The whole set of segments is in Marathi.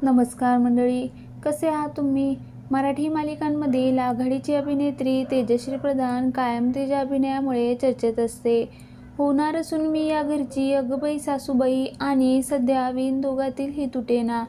नमस्कार मंडळी, कसे आहात तुम्ही? मराठी मालिकांमधील आघाडीची अभिनेत्री तेजश्री प्रधान कायम तिच्या अभिनयामुळे चर्चेत असते. होणार असून मी या घरची, अगं बाई सासूबाई आणि सध्या विण ही तुटेना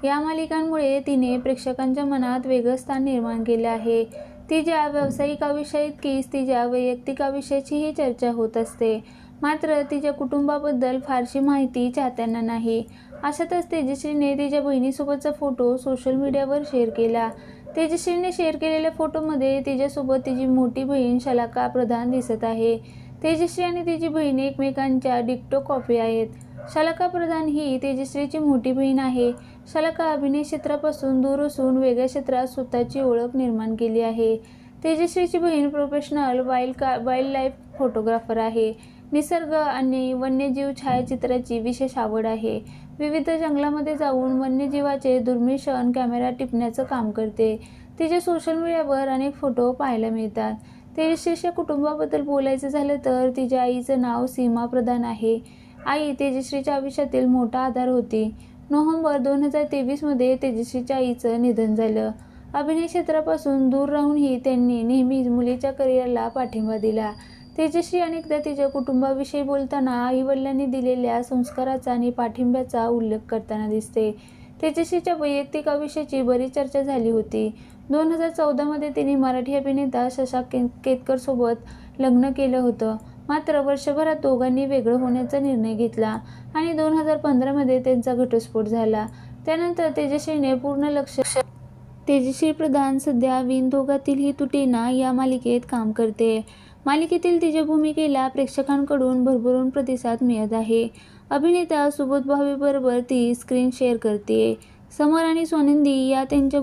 या मालिकांमुळे तिने प्रेक्षकांच्या मनात वेगळं स्थान निर्माण केलं आहे. तिच्या व्यावसायिक आयुष्याइतकीच तिच्या वैयक्तिक आयुष्याचीही चर्चा होत असते. मात्र तिच्या कुटुंबाबद्दल फारशी माहिती चाहत्यांना नाही. अशातच तेजश्रीने तिच्या बहिणीसोबतचा फोटो सोशल मीडियावर शेअर केला. तेजश्रीने शेअर केलेल्या फोटोमध्ये तिच्यासोबत तिची मोठी बहीण शलाका प्रधान दिसत आहे. तेजश्री आणि तिची बहीण एकमेकांच्या डिक्टो कॉपी आहेत. शलाका प्रधान ही तेजश्रीची मोठी बहीण आहे. शलाका अभिनय क्षेत्रापासून दूर असून वेगळ्या क्षेत्रात स्वतःची ओळख निर्माण केली आहे. तेजश्रीची बहीण प्रोफेशनल वाईल्ड लाईफ फोटोग्राफर आहे. निसर्ग आणि वन्यजीव छायाचित्राची विशेष आवड आहे. विविध जंगलामध्ये जाऊन वन्यजीवाचे दुर्मिळ क्षण कॅमेरा टिपण्याचं काम करते. तिचे सोशल मीडियावर अनेक फोटो पाहायला मिळतात. तेजश्रीच्या कुटुंबाबद्दल बोलायचं झालं तर तिच्या आईचं नाव सीमा प्रधान आहे. आई तेजश्रीच्या आयुष्यातील मोठा आधार होती. नोव्हेंबर 2023 मध्ये तेजश्रीच्या आईचं निधन झालं. अभिनय क्षेत्रापासून दूर राहूनही त्यांनी नेहमीच मुलीच्या करिअरला पाठिंबा दिला. तेजश्री अनेकदा तिच्या कुटुंबाविषयी बोलताना आई-वडिलांनी दिलेल्या संस्काराचा आणि पाठिंब्याचा उल्लेख करताना दिसते. तेजश्रीच्या वैयक्तिक आयुष्याची बरीच चर्चा झाली होती. 2014 मध्ये तिने मराठी अभिनेता शशांक केतकरसोबत लग्न केलं होतं. मात्र वर्षभरात दोघांनी वेगळं होण्याचा निर्णय घेतला आणि 2015 मध्ये त्यांचा घटस्फोट झाला. त्यानंतर तेजश्रीने पूर्ण लक्ष तेजश्री प्रधान सध्या विण ही तुटेना या मालिकेत काम करते. मालिकेतील तिच्या भूमिकेला प्रेक्षकांकडून भरभरून प्रतिसाद मिळत आहे. अभिनेता सुबोध भावेबरोबर ती स्क्रीन शेअर करतेय. समर आणि स्वानंदी या त्यांच्या